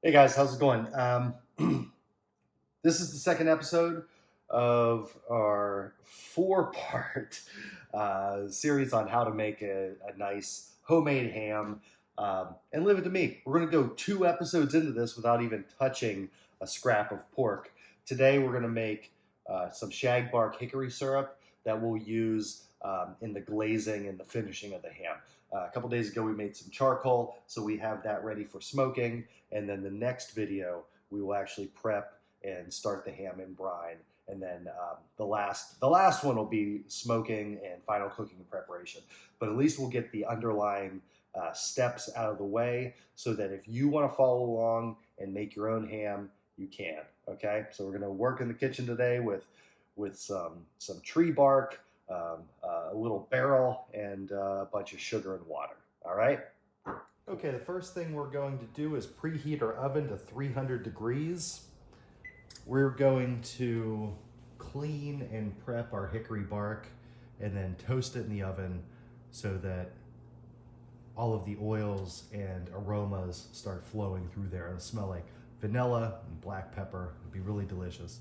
Hey guys, how's it going? This is the second episode of our four-part series on how to make a nice homemade ham. And leave it to me. We're going to go 2 episodes into this without even touching a scrap of pork. Today we're going to make some shagbark hickory syrup that we'll use in the glazing and the finishing of the ham. A couple days ago we made some charcoal, so we have that ready for smoking. And then the next video we will actually prep and start the ham in brine. And then the last one will be smoking and final cooking and preparation. But at least we'll get the underlying steps out of the way so that if you want to follow along and make your own ham, you can. Okay, so we're going to work in the kitchen today with some tree bark, a little barrel, and a bunch of sugar and water. All right. Okay, the first thing we're going to do is preheat our oven to 300 degrees. We're going to clean and prep our hickory bark and then toast it in the oven so that all of the oils and aromas start flowing through there. It'll smell like vanilla and black pepper. It'll be really delicious.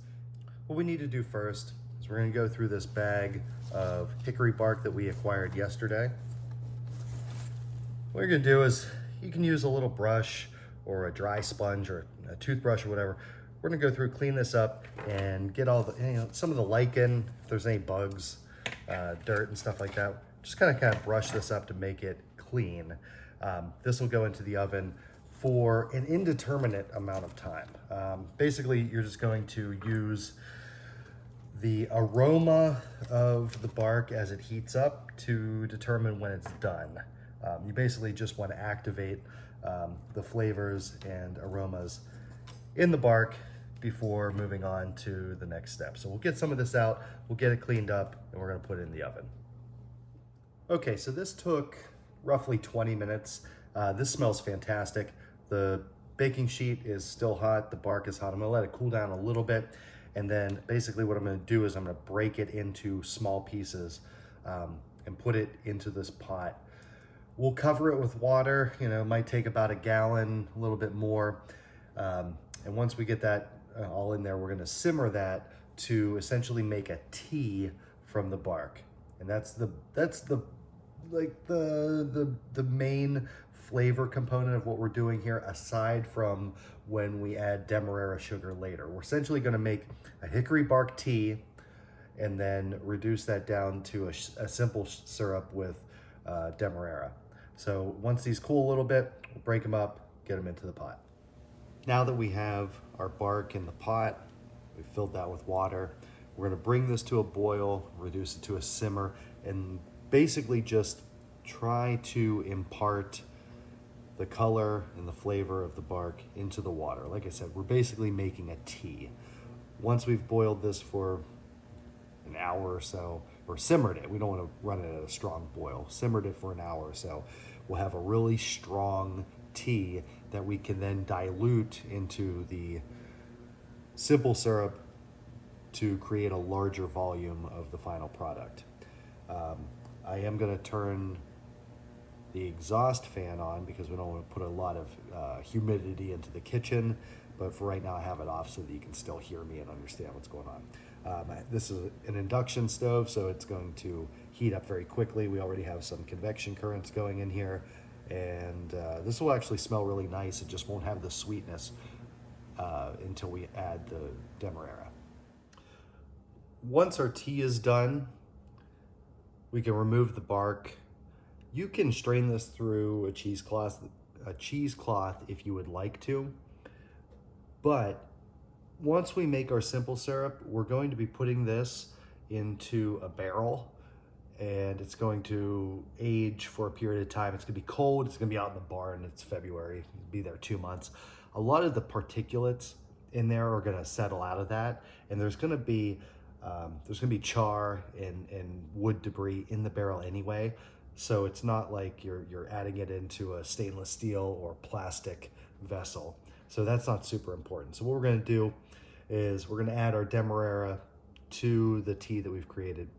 What we need to do first is we're going to go through this bag of hickory bark that we acquired yesterday. What you're going to do is you can use a little brush or a dry sponge or a toothbrush or whatever. We're going to go through, clean this up, and get all the, some of the lichen, if there's any bugs, dirt and stuff like that. Just kind of brush this up to make it clean. This will go into the oven for an indeterminate amount of time. Basically, you're just going to use the aroma of the bark as it heats up to determine when it's done. You basically just want to activate the flavors and aromas in the bark before moving on to the next step. So we'll get some of this out, we'll get it cleaned up, and we're gonna put it in the oven. Okay, so this took roughly 20 minutes. This smells fantastic. The baking sheet is still hot, the bark is hot. I'm gonna let it cool down a little bit, and then basically what I'm gonna do is I'm gonna break it into small pieces and put it into this pot. We'll cover it with water, it might take about a gallon, a little bit more. And once we get that all in there, we're gonna simmer that to essentially make a tea from the bark. And that's the main flavor component of what we're doing here, aside from when we add demerara sugar later. We're essentially gonna make a hickory bark tea and then reduce that down to a simple syrup with demerara. So once these cool a little bit, we'll break them up, get them into the pot. Now that we have our bark in the pot, we've filled that with water, we're gonna bring this to a boil, reduce it to a simmer, and basically just try to impart the color and the flavor of the bark into the water. Like I said, we're basically making a tea. Once we've boiled this for an hour or so, or simmered it, we don't want to run it at a strong boil, simmered it for an hour or so, we'll have a really strong tea that we can then dilute into the simple syrup to create a larger volume of the final product. I am going to turn the exhaust fan on because we don't want to put a lot of humidity into the kitchen, but for right now I have it off so that you can still hear me and understand what's going on. This is an induction stove, so it's going to heat up very quickly. We already have some convection currents going in here, and this will actually smell really nice. It just won't have the sweetness until we add the demerara. Once our tea is done, we can remove the bark. You can strain this through a cheesecloth if you would like to, but once we make our simple syrup, we're going to be putting this into a barrel, and it's going to age for a period of time. It's gonna be cold, it's gonna be out in the barn, it's February, it'll be there 2 months. A lot of the particulates in there are gonna settle out of that, and there's gonna be char and wood debris in the barrel anyway, so it's not like you're adding it into a stainless steel or plastic vessel. So that's not super important. So what we're gonna do is we're gonna add our demerara to the tea that we've created.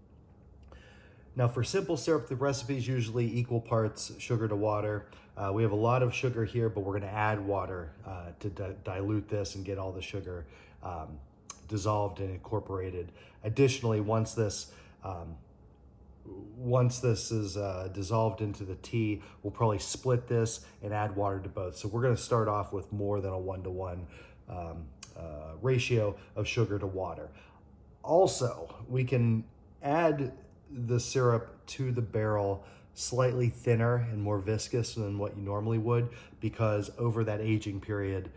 Now for simple syrup, the recipe is usually equal parts sugar to water. We have a lot of sugar here, but we're gonna add water to dilute this and get all the sugar dissolved and incorporated. Additionally, once this is dissolved into the tea, we'll probably split this and add water to both. So we're gonna start off with more than a 1-to-1 ratio of sugar to water. Also, we can add the syrup to the barrel slightly thinner and more viscous than what you normally would, because over that aging period,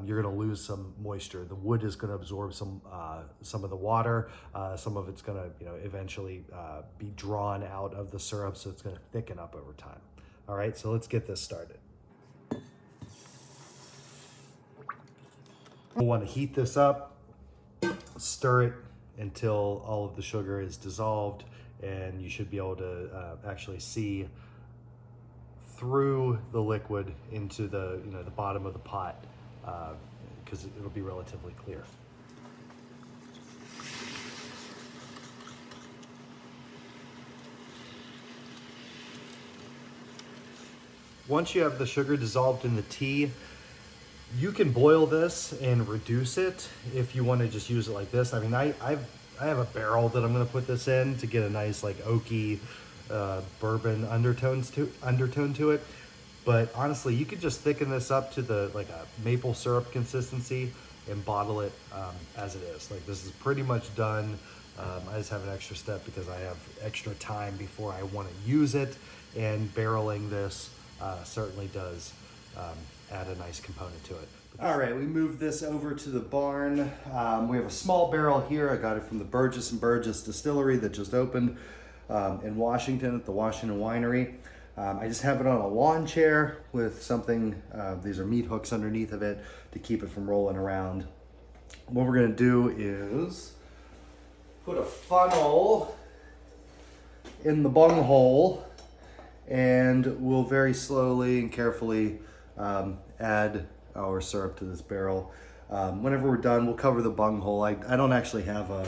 you're going to lose some moisture. The wood is going to absorb some of the water. Some of it's going to, eventually be drawn out of the syrup, so it's going to thicken up over time. All right, so let's get this started. We'll want to heat this up, stir it until all of the sugar is dissolved, and you should be able to actually see through the liquid into the the bottom of the pot, because it'll be relatively clear. Once you have the sugar dissolved in the tea, you can boil this and reduce it if you want to just use it like this. I mean, I have a barrel that I'm going to put this in to get a nice like oaky bourbon undertone to it. But honestly, you could just thicken this up to the like a maple syrup consistency and bottle it as it is. Like, this is pretty much done. I just have an extra step because I have extra time before I want to use it, and barreling this certainly does add a nice component to it. All right, we moved this over to the barn. We have a small barrel here. I got it from the Burgess & Burgess distillery that just opened in Washington at the Washington Winery. I just have it on a lawn chair with something, these are meat hooks underneath of it to keep it from rolling around. What we're gonna do is put a funnel in the bunghole, and we'll very slowly and carefully add our syrup to this barrel. Whenever we're done, we'll cover the bunghole. I don't actually have a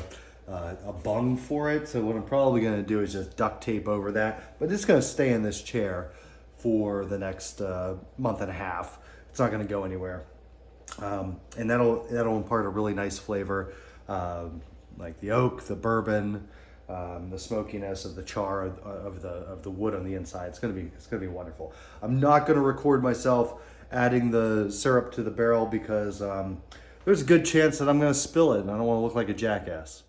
bung for it, so what I'm probably going to do is just duct tape over that, but it's going to stay in this chair for the next month and a half. It's not going to go anywhere, and that'll impart a really nice flavor, like the oak, the bourbon, the smokiness of the char of the wood on the inside. It's gonna be wonderful. I'm not gonna record myself adding the syrup to the barrel because there's a good chance that I'm gonna spill it, and I don't want to look like a jackass.